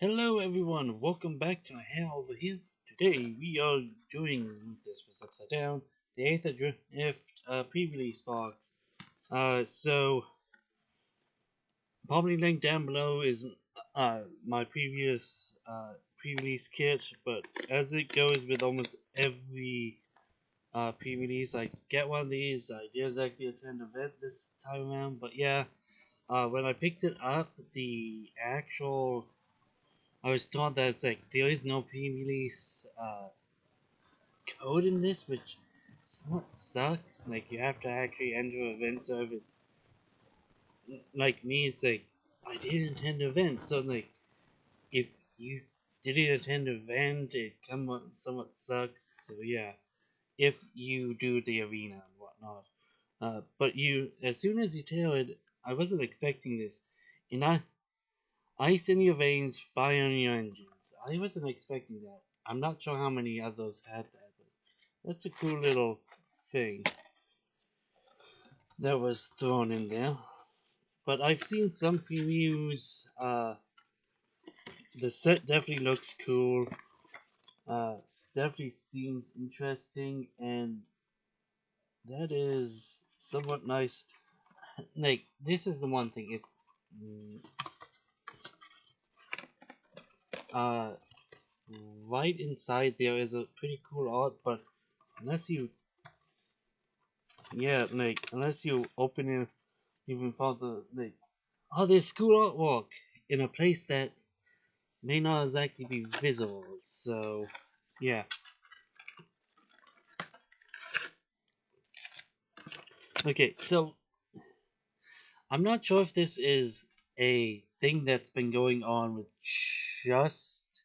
Hello everyone, welcome back to Hare over here. Today we are doing this was upside down, the Aetherdrift pre-release box. So probably link down below is my previous pre-release kit, but as it goes with almost every pre-release, I get one of these. I did exactly attend an event this time around, but yeah, when I picked it up, the actual I was told that it's like there is no pre-release code in this, which somewhat sucks. Like you have to actually enter an event, so if it's like me, it's like I didn't attend an event, so like if you didn't attend an event, it somewhat sucks. So yeah, if you do the arena and whatnot, but you as soon as you tell it, I wasn't expecting this, and ice in your veins, fire in your engines. I wasn't expecting that. I'm not sure how many others had that, but that's a cool little thing that was thrown in there. But I've seen some previews. The set definitely looks cool. Uh, Definitely seems interesting, and that is somewhat nice. Like this is the one thing. It's uh right inside there is a pretty cool art, but unless you unless you open it even further, like, oh, there's cool artwork in a place that may not exactly be visible. So, yeah. Okay, so I'm not sure if this is a thing that's been going on with just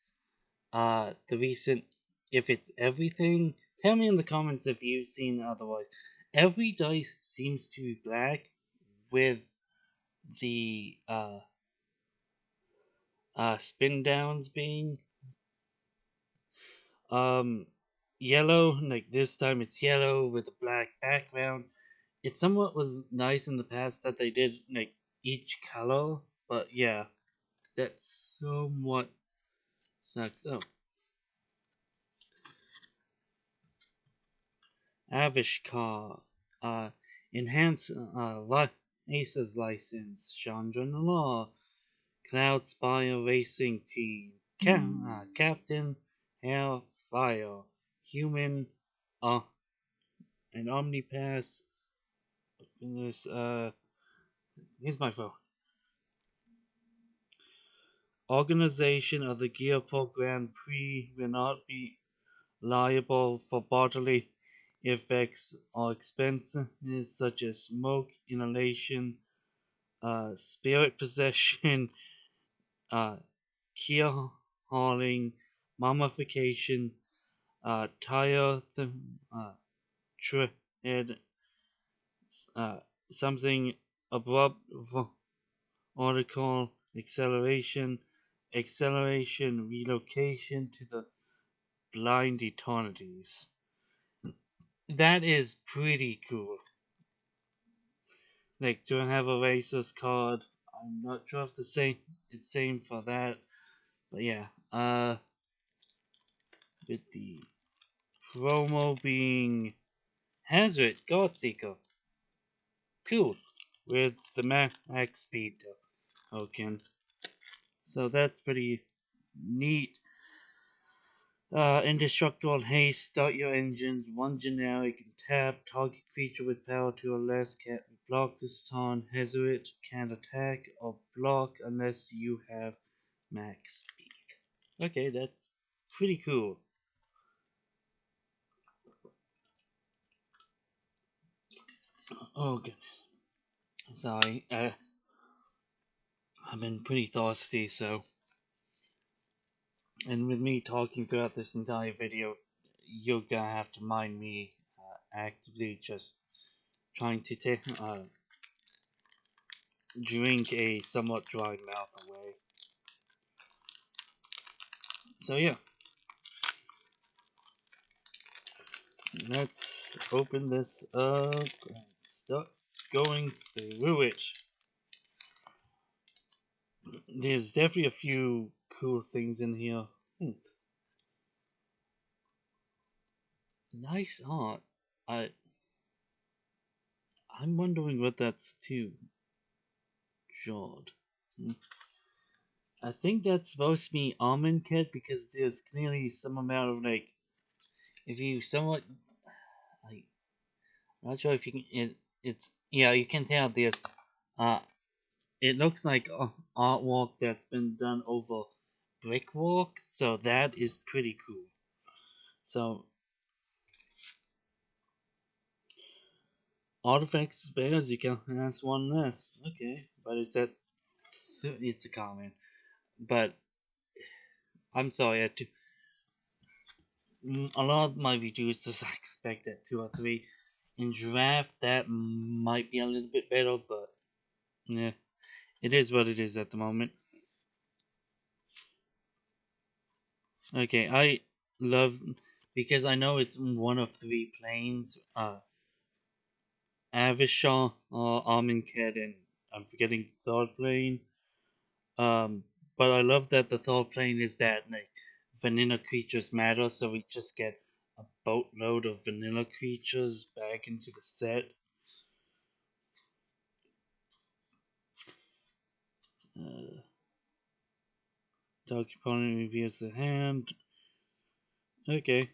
the recent. If it's everything, tell me in the comments if you've seen otherwise. Every dice seems to be black with the spin downs being yellow. Like this time it's yellow with a black background. It somewhat was nice in the past that they did like each color, but yeah, that somewhat sucks. Oh, Avishkar, enhance Ace's license, Chandra Law, Cloud Spire Racing Team, Captain Hare Fire, Human, and Omnipass. This here's my phone. Organization of the Gearport Grand Prix will not be liable for bodily effects or expenses such as smoke inhalation, spirit possession, keel hauling, mummification, tire tread, uh, something abrupt vertical acceleration, relocation to the blind eternities. That is pretty cool. Like to have a racer's card. I'm not sure if it's same for that. But yeah. With the promo being Hazard Godseeker. Cool. With the max speed token. So that's pretty neat. Indestructible haste, start your engines, one generic, tap, target creature with power 2 or less can't block this turn, Hazard can't attack or block unless you have max speed. Okay, that's pretty cool. Oh goodness. Sorry, I've been pretty thirsty, so. And with me talking throughout this entire video, you're gonna have to mind me actively just trying to drink a somewhat dry mouth away. So yeah, let's open this up and start going through it. There's definitely a few cool things in here. Nice art. I I'm wondering what that's to. Jawed. I think that's supposed to be almond kit because there's clearly some amount of like, if you somewhat, like, I'm not sure if you can. It's yeah, you can tell there's uh, it looks like artwork that's been done over brickwork, so that is pretty cool. So artifacts spares you can ask one less. Okay, but it's a comment. But I'm sorry, I had to. A lot of my reducers I expect at 2 or 3. In draft, that might be a little bit better, but yeah, it is what it is at the moment. Okay, I love because I know it's one of 3 planes. Avishar or Arminket, and I'm forgetting the third plane. Um, but I love that the third plane is that like vanilla creatures matter, so we just get a boatload of vanilla creatures back into the set. Uh, Dark opponent reveals the hand. Okay.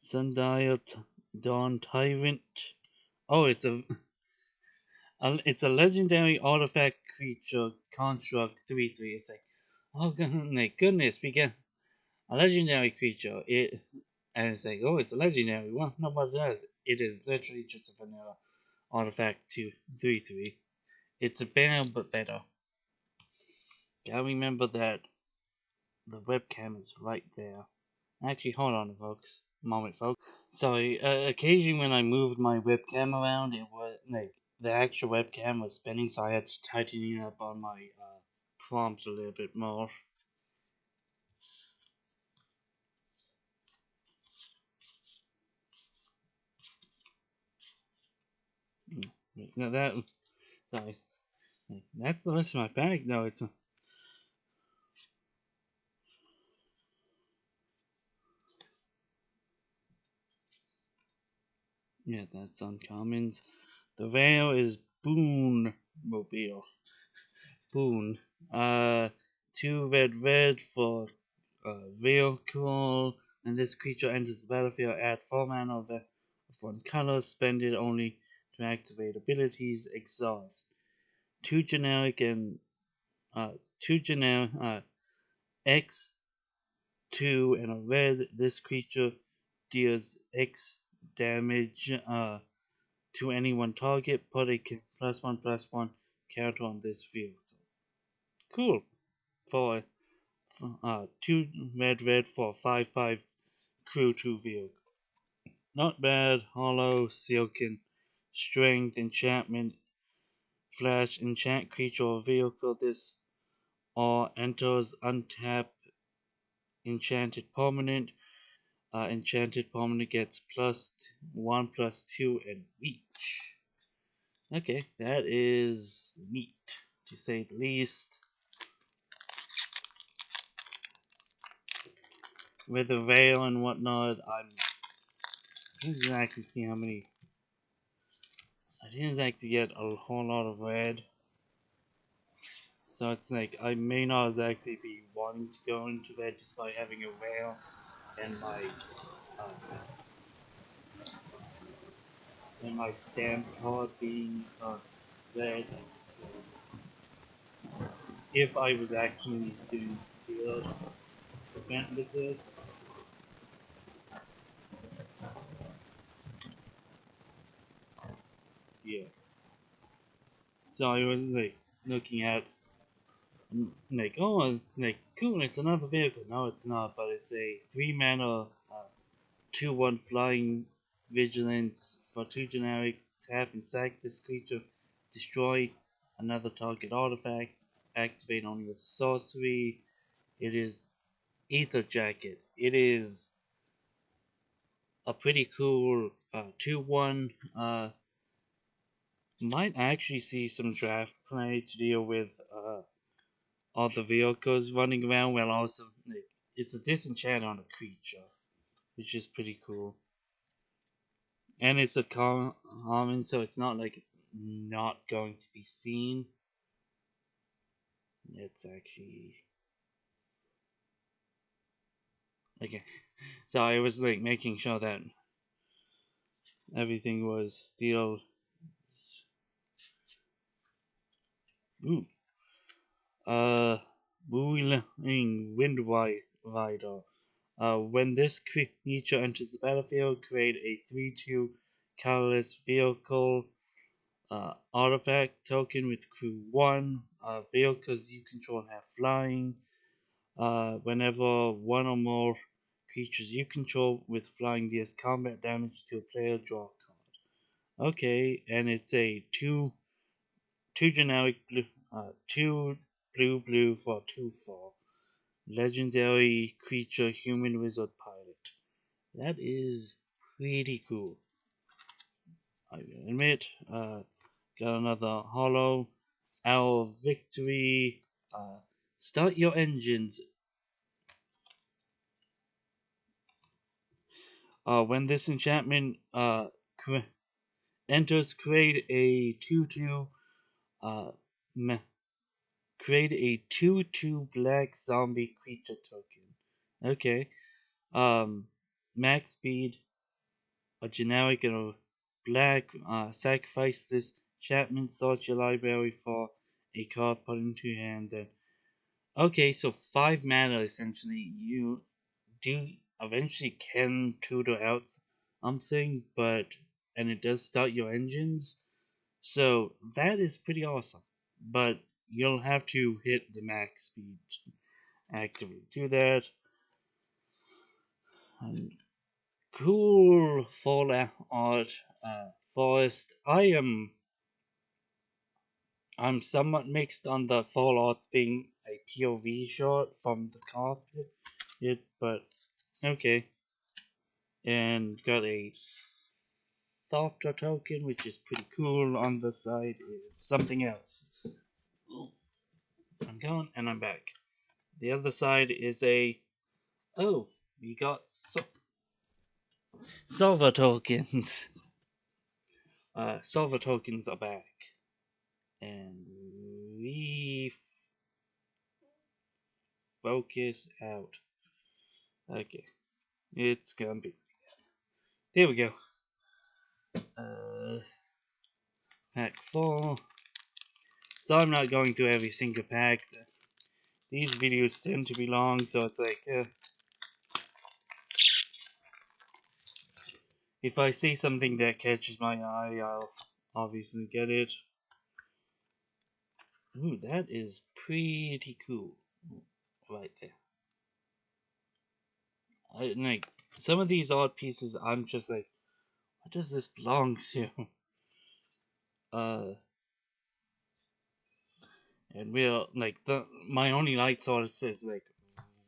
Sundial Dawn Tyrant. Oh, it's a legendary artifact creature construct 3/3. It's like, oh my goodness, we get a legendary creature. And it's like, oh, it's a legendary. Well, nobody does. It is literally just a vanilla artifact 2/3/3. It's a better but better. Gotta remember that the webcam is right there. Actually, hold on, folks. Moment, folks. Sorry. Occasionally, when I moved my webcam around, it was like the actual webcam was spinning, so I had to tighten it up on my prompt a little bit more. Now that sorry, that's the rest of my bag. No, it's yeah, that's uncommons. The veil is Boon Mobile. Boon. 2 red for vehicle, and this creature enters the battlefield. Add 4 mana of 1 color. Spend it only to activate abilities. Exhaust. 2 generic and 2 generic X2 and a red. This creature deals X damage to any one target. Put a +1/+1 counter on this vehicle. Cool. For 2 red for 5/5 crew 2 vehicle. Not bad. Hollow, silken, strength, enchantment, flash, enchant creature or vehicle. This or enters untap enchanted permanent. Enchanted permanent gets +1/+2 and reach. Okay, that is neat to say the least. With the veil and whatnot, I didn't exactly see how many. I didn't exactly get a whole lot of red. So it's like I may not exactly be wanting to go into bed just by having a veil and uh, my stamp card being red. So if I was actually doing sealed event with this, yeah. So I was like looking at like, oh, like cool, it's another vehicle. No, it's not, but it's a 3 mana 2/1 flying vigilance for 2 generic. Tap and sack this creature. Destroy another target artifact. Activate only as a sorcery. It is Ether Jacket. It is a pretty cool 2-1. Might actually see some draft play to deal with all the vehicles running around, while also like, it's a disenchant on a creature, which is pretty cool. And it's a common, so it's not like it's not going to be seen. It's actually okay. So I was like making sure that everything was still. Ooh. Boiling Wind Rider. When this creature enters the battlefield, create a 3/2 colorless vehicle artifact token with crew 1. Vehicles you control have flying. Whenever one or more creatures you control with flying deals combat damage to a player, draw a card. Okay, and it's a two generic blue, 2 blue for 2/4. Legendary creature, human wizard pilot. That is pretty cool. I will admit. Got another hollow. Hour of victory. Start your engines. When this enchantment enters, create a 2/2. Uh, create a 2/2 black zombie creature token. Okay. Max speed, a generic and a black. Sacrifice this enchantment, sort your library for a card, put into your hand. Then, okay, so 5 mana essentially. You do eventually can tutor out something, but and it does start your engines, so that is pretty awesome. But you'll have to hit the max speed actively do that. And cool fallout forest. I'm somewhat mixed on the fallouts being a POV shot from the carpet, but okay. And got a softer token, which is pretty cool. On the side is something else. Oh, I'm gone and I'm back. The other side is a oh, we got silver tokens. Silver tokens are back, and we focus out. Okay, it's gonna be. There we go. Pack 4. So I'm not going through every single pack. These videos tend to be long, so it's like, if I see something that catches my eye, I'll obviously get it. Ooh, that is pretty cool. Right there. I like some of these odd pieces. I'm just like, what does this belong to? Uh, and we're like my only light source is like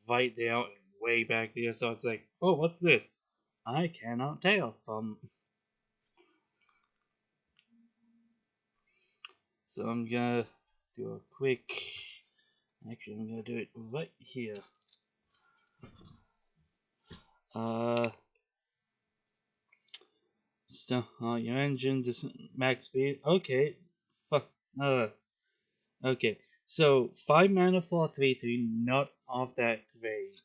right there, way back there. So it's like, oh, what's this? I cannot tell from. So I'm gonna do a quick. Actually, I'm gonna do it right here. Uh, so your engine, this max speed. Okay, fuck. Okay. So 5 mana for 3/3, not off that great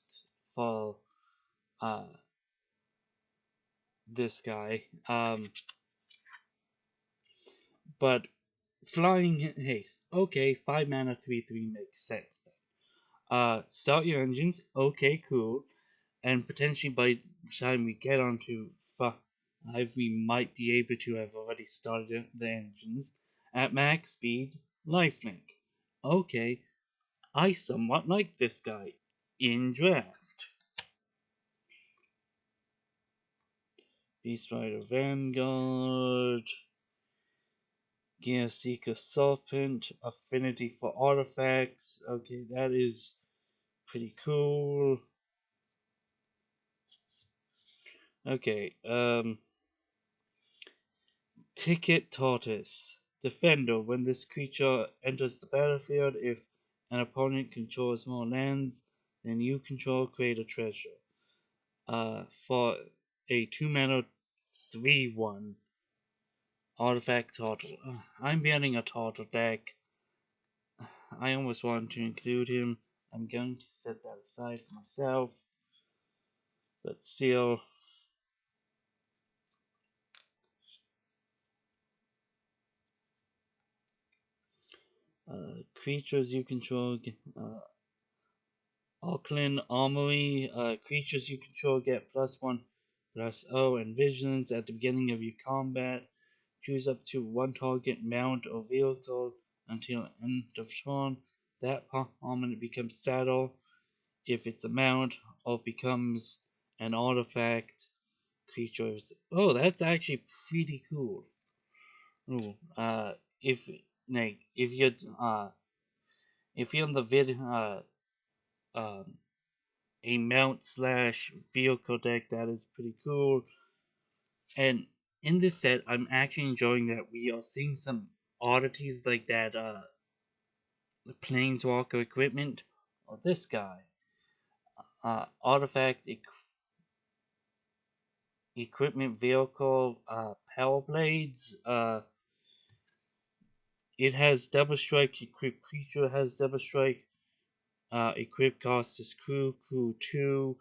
for uh this guy. But flying haste. Okay, 5 mana 3/3 makes sense then. Start your engines. Okay, cool. And potentially by the time we get onto 5, we might be able to have already started the engines at max speed. Lifelink. Okay, I somewhat like this guy in draft. Beast Rider Vanguard. Gear Seeker Serpent. Affinity for artifacts. Okay, that is pretty cool. Okay, Ticket Tortoise. Defender. When this creature enters the battlefield, if an opponent controls more lands than you control, create a treasure. For a 2 mana 3/1 artifact turtle. I'm building a turtle deck. I almost want to include him. I'm going to set that aside for myself. But still, creatures you control. Auckland Armory. Creatures you control get +1/+0 and vigilance at the beginning of your combat. Choose up to one target mount or vehicle until end of turn. That permanent becomes saddle if it's a mount, or becomes an artifact creature. Oh, that's actually pretty cool. Ooh, if like if you're in the um, a mount slash vehicle deck, that is pretty cool. And in this set, I'm actually enjoying that we are seeing some oddities like that. The planeswalker equipment, or this guy, artifact equipment vehicle, power blades. It has double strike. Equipped creature has double strike. Equip cost is crew 2.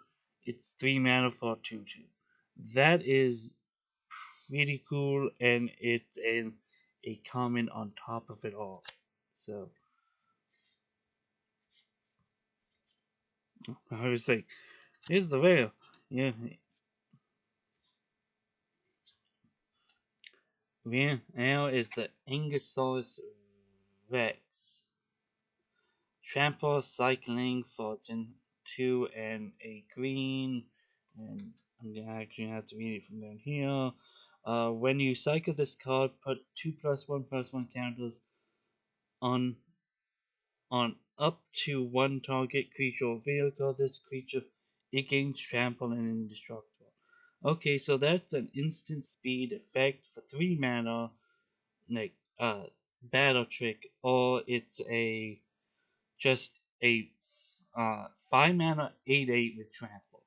It's 3 mana for 2/2. That is pretty cool, and it's a comment on top of it all. So I was like, here's the veil. Yeah, now is the Angusaurus Rex. Trample cycling for Gen 2 and a green. And I'm gonna actually have to read it from down here. When you cycle this card, put 2+1/+1 counters on up to one target creature or vehicle. This creature, it gains trample and indestructible. Okay, so that's an instant speed effect for 3 mana, like battle trick, or it's a just a 5 mana 8/8 with trample.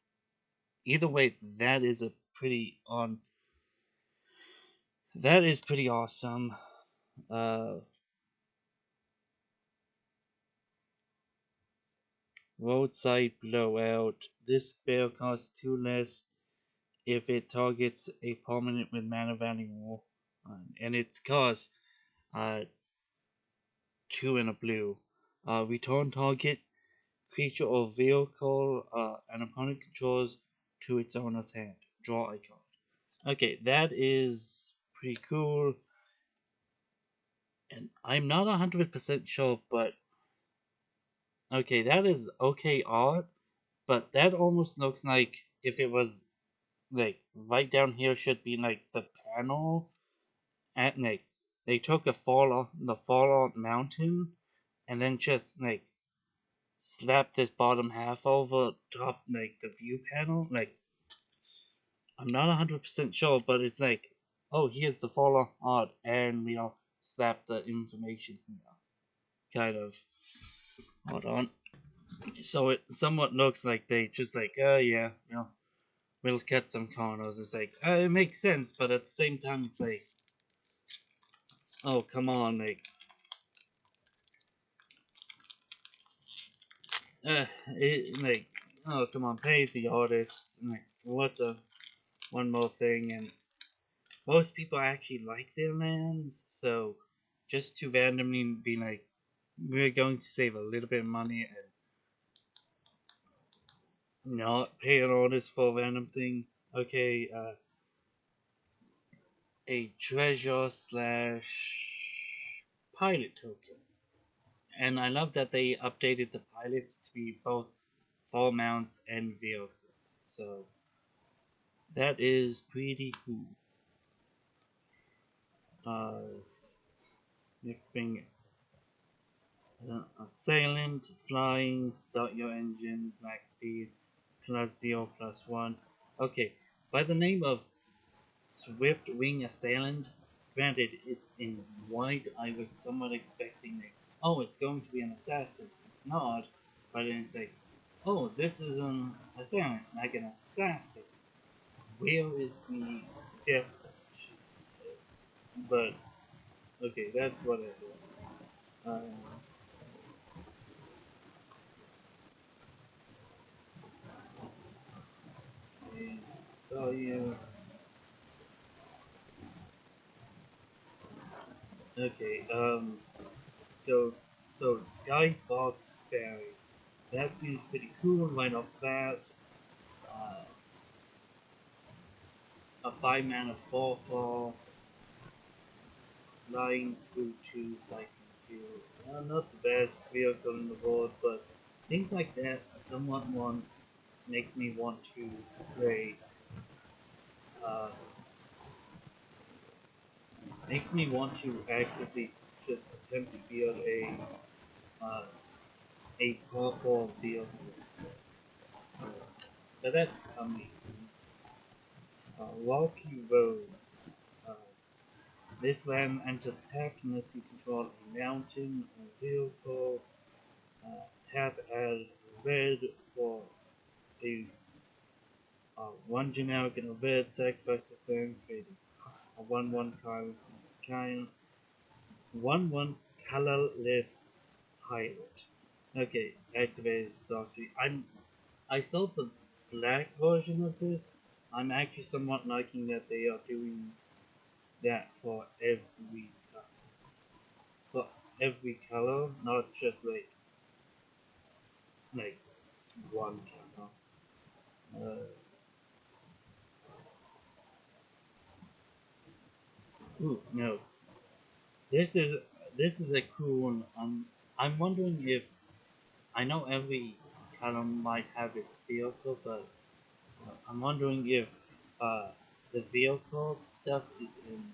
Either way, that is pretty awesome. Uh, Roadside Blowout. This spell costs 2 less if it targets a permanent with mana value 1, and it costs uh, 2 and a blue. Return target creature or vehicle an opponent controls to its owner's hand. Draw a card. Okay, that is pretty cool. And I'm not 100% sure, but okay, that is okay art, but that almost looks like if it was like right down here should be like the panel at like they took the Fallout mountain and then just like slap this bottom half over top like the view panel. Like I'm not 100% sure, but it's like, oh, here's the Fallout art, and we'll slap the information here. Kind of. Hold on. So it somewhat looks like they just like, oh yeah, we'll cut some corners. It's like, it makes sense, but at the same time, it's like, oh come on, like, oh come on, pay the artist. Like, what the one more thing, and most people actually like their lands, so just to randomly be like, we're going to save a little bit of money and not pay an artist for a random thing. Okay, a treasure slash pilot token. And I love that they updated the pilots to be both full mounts and vehicles. So that is pretty cool. You have to bring assailant, flying, start your engines, max speed, +0/+1. Okay, by the name of Swift Wing Assailant. Granted, it's in white. I was somewhat expecting like, oh, it's going to be an assassin. It's not, but then it's like, oh, this is an assailant, like an assassin. Where is the death touch? But okay, that's what I do. Okay, so you. Okay, so Skyfox Fairy. That seems pretty cool. Right off the bat, uh, a 5-mana 4/4 flying through 2 cycles here. Not the best vehicle in the world, but things like that somewhat wants makes me want to play. Uh, makes me want to actively just attempt to build uh, a proper vehicle. So, but that's coming. Rocky Roads. Uh, this land enters tap unless you control a mountain or vehicle. Tap add red for a 1 generic and a red, sacrifice the same, create a 1/1 card, kind 1/1 colorless pilot. Okay, activated sorcery. I saw the black version of this. I'm actually somewhat liking that they are doing that for for every color, not just like one color. Uh, ooh, no, this is this is a cool one. I'm wondering if I know every color might have its vehicle, but I'm wondering if uh, the vehicle stuff is in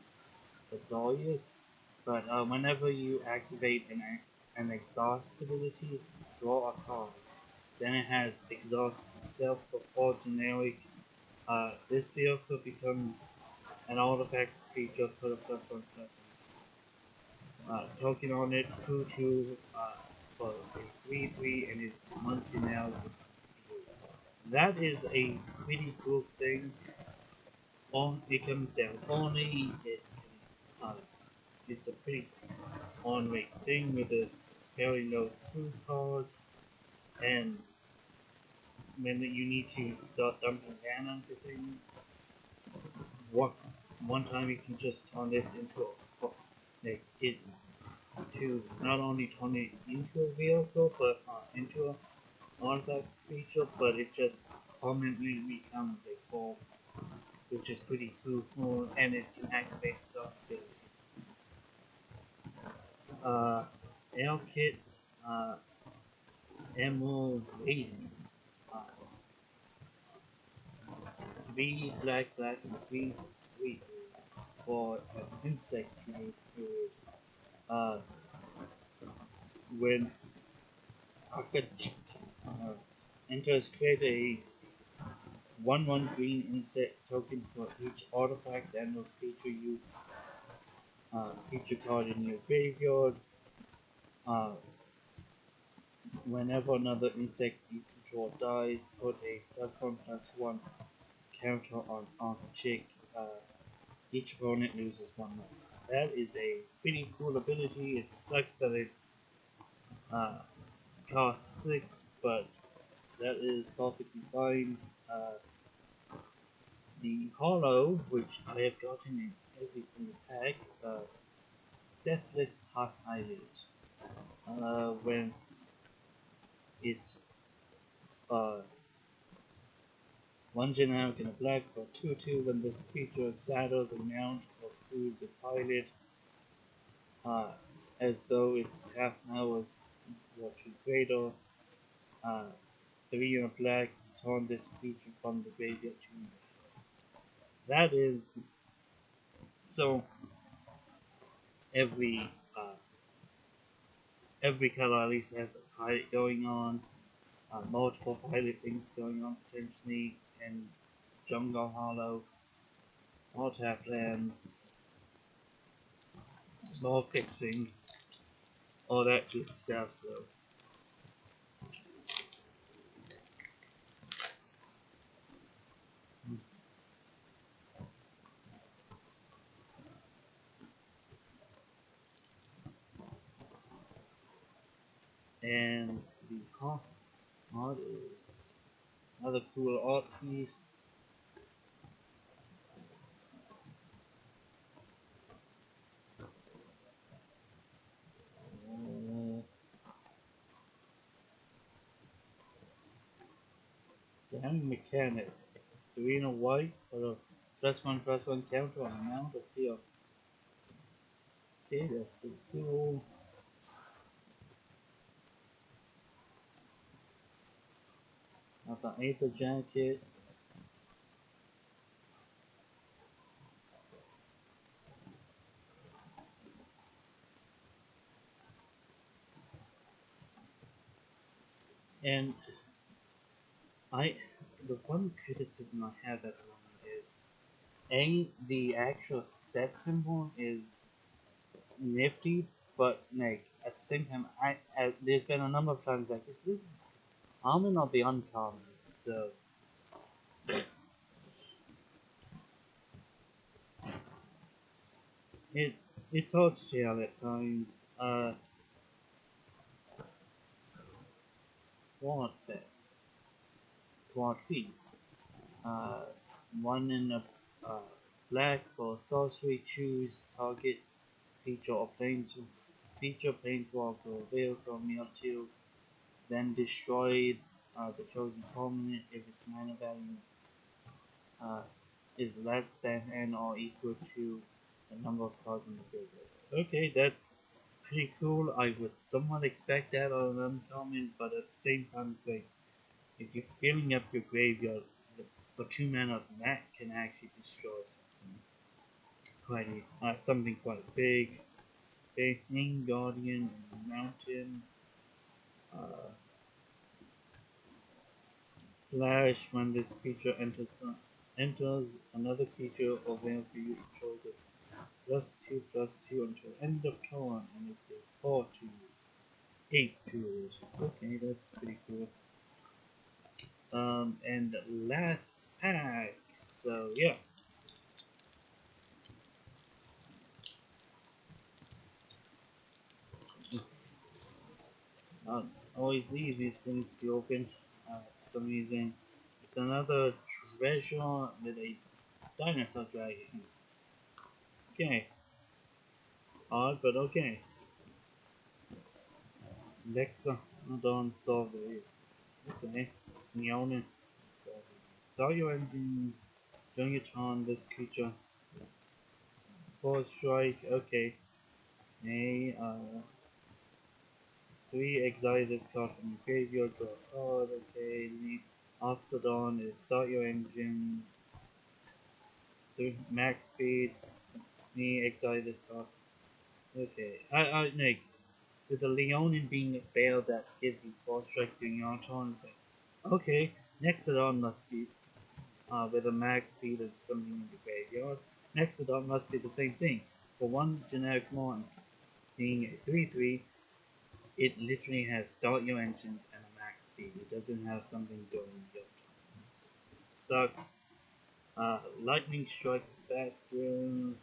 Azorius, but whenever you activate an exhaust ability, draw a card. Then it has exhaust itself for 4 generic. This vehicle becomes an artifact creature, put a +1/+1 token on it, true for a 3/3, and it's 1 generic. That is a pretty cool thing. It comes down only. It's a pretty on-rate thing with a fairly low food cost, and when you need to start dumping mana into things, one time you can just turn this into like it to not only turn it into a vehicle, but into a artifact creature, but it just permanently becomes a four, which is pretty cool, and it can activate its own ability. Air Kit, uh, Emerald Lady. Uh, 3 black, and 3 for an insect period. Uh, when Akach enters, create a 1/1 green insect token for each artifact and will feature card in your graveyard. Uh, whenever another insect you control dies, put a +1/+1 counter on check. Each opponent loses 1 life. That is a pretty cool ability. It sucks that uh, it's cost 6, but that is perfectly fine. The Hollow, which I have gotten in every single pack, Deathless Hot Eyelid. When it 1 generic and a black for 2/2, when this creature saddles a mount or crews a pilot, uh, as though its path now was what you greater, 3 and a black, turn this creature from the graveyard to you. That is so every uh, every color at least has a pilot going on, multiple pilot things going on potentially, and Jungle Hollow, all tap lands, small fixing, all that good stuff. So and the art is another cool art piece. Damn mechanic. 3 in a white for a +1/+1 counter on amount of field. Okay, that's pretty cool. Got the Aetherdrift Kit. And the one criticism I have at the moment is the actual set symbol is nifty, but like at the same time, there's been a number of times like, is this common or the uncommon? So it it's hard to tell at times. Quad bets, quad fees. Uh, one in a black for sorcery. Choose target feature or planeswalker available from your field. Then destroy the chosen permanent if its mana value uh, is less than and or equal to the number of cards in the graveyard. Okay, that's pretty cool. I would somewhat expect that on an uncommon, but at the same time, it's like if you're filling up your graveyard for 2 mana, that can actually destroy something quite big. Faithing, Guardian, Mountain, uh, Slash. When this creature enters another creature available for you control this +2/+2 until end of turn, and it's a 4/2, 8/2. Okay, that's pretty cool. And last pack. So yeah, not always the easiest things to open. For some reason, it's another treasure with a dinosaur dragon. Okay, odd but okay. Lexa, Dawn, Solve. Okay, Neona. Start your engines. During your turn, this creature is 4 strike. Okay. May 3 exile this card from your graveyard, draw a card. Okay. Oxodon is start your engines. 3 max speed. Me exile this card. Okay. I like with the Leonin being a bale that gives you 4 strike during your turn. It's like, okay. Nexodon must be with a max speed of something in the graveyard. Nexodon must be the same thing. For one generic mon being a 3/3, it literally has start your engines and a max speed. It doesn't have something during your turn. Sucks. Lightning strikes back through.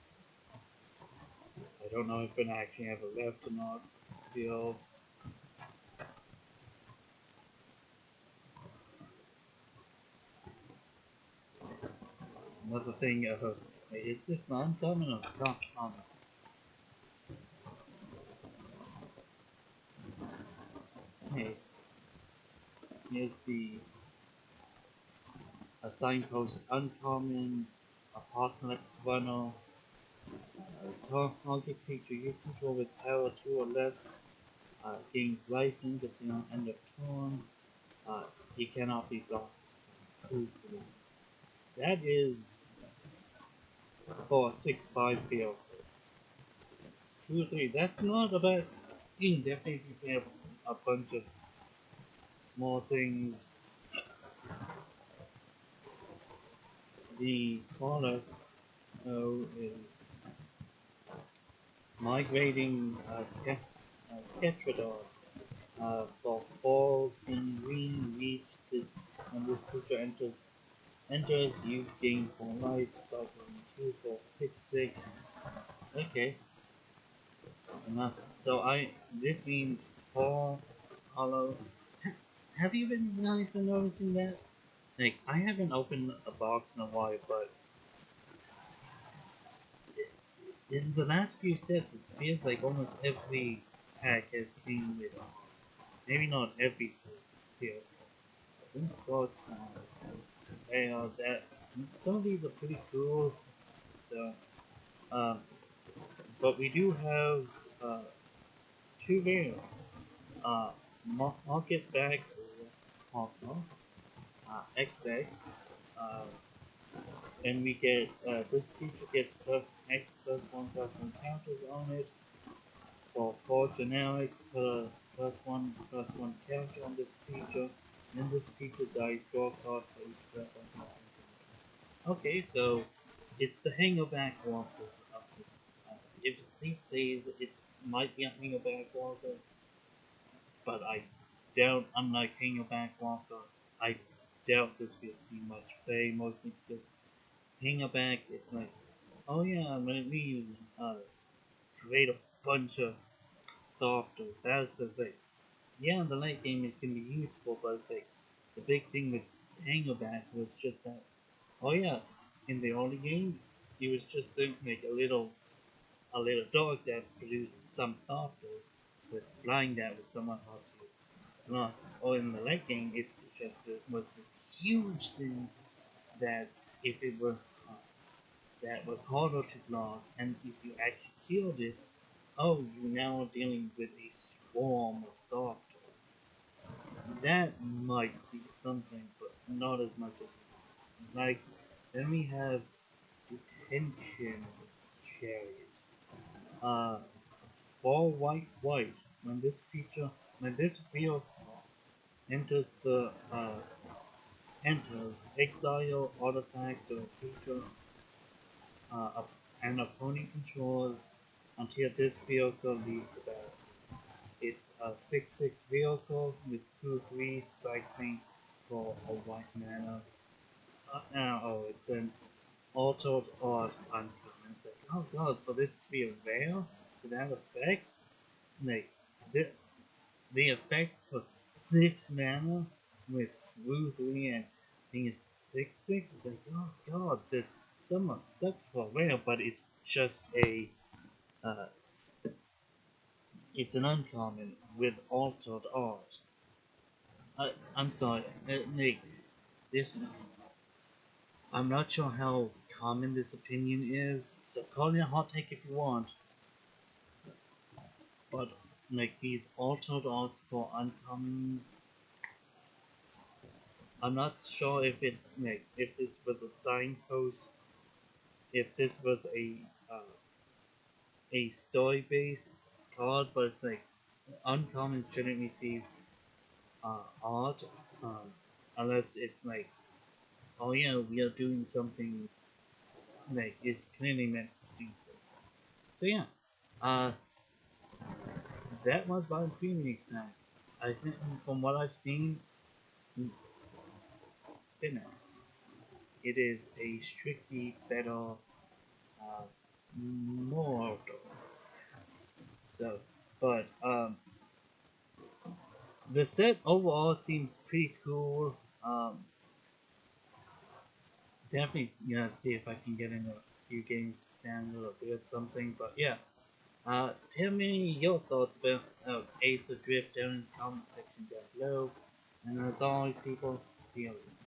I don't know if it actually have a left or not. Still. Another thing, wait, is this non-common or common? Hey, here's the a signpost uncommon, apocalypse runner, target creature you control with power 2 or less gains life until end of turn. He cannot be blocked. That is for a 6/5 field. 2/3. That's not a bad thing. Definitely if you have a bunch of small things. the caller is migrating Tetradon for 4 in green reach this when this creature enters you gain 4 life, cycling 2 for 6/6. Okay. Enough. So this means 4 hollow. Have you guys been noticing that? Like, I haven't opened a box in a while, but in the last few sets, it feels like almost every pack has came with, maybe not every tier. I think Scott that some of these are pretty cool. So, um, but we do have uh, 2 variants. Market back XX. Uh, and we get this creature gets plus X plus 1 counters on it for 4 generic plus 1 counter on this creature. And this creature dies, draw a card for each plus 1 counter. Okay, so it's the hangerback walkers of this. If it's these days, it might be a hangerback walker, but I doubt, unlike hangerback walker, I doubt this will see much play, mostly because hangerback, it's like, oh yeah, when it leaves, create a bunch of doctors. That's just like, yeah, in the late game it can be useful, but it's like, the big thing with hangerback was just that, oh yeah, in the early game, it was just like a little dog that produced some doctors with flying that with someone how to not. Or in the late game, it just was this huge thing that if it were that was harder to block, and if you actually killed it, oh, you're now dealing with a swarm of doctors. That might see something, but not as much as like. Then we have detention chariot. Uh, 4 white. When this creature, when this field enters exile artifact or creature uh, an opponent controls until this vehicle leaves the battle. It's a 6/6 vehicle with 2/3 cycling for a white mana. It's an altered art uncommon. It's like, oh god, for this to be a rare to that effect? Like, the, the effect for 6 mana with 2/3 and being a 6/6 is like, oh god, this somewhat sucks for rare, but it's just uh, it's an uncommon with altered art. I'm sorry, Nick, this I'm not sure how common this opinion is, so call it a hot take if you want. But like these altered art for uncommons, I'm not sure if it's like if this was a signpost, if this was a story based card, but it's like uncommon shouldn't receive art unless it's like, oh yeah, we are doing something like it's clearly meant to do so. So yeah, uh, that was by the Prerelease pack. I think from what I've seen, Spinner, it is a strictly better, more outdoor. So, but the set overall seems pretty cool. Definitely, see if I can get in a few games standard or build something. But yeah, tell me your thoughts about Aetherdrift down in the comment section down below. And as always, people, see you later.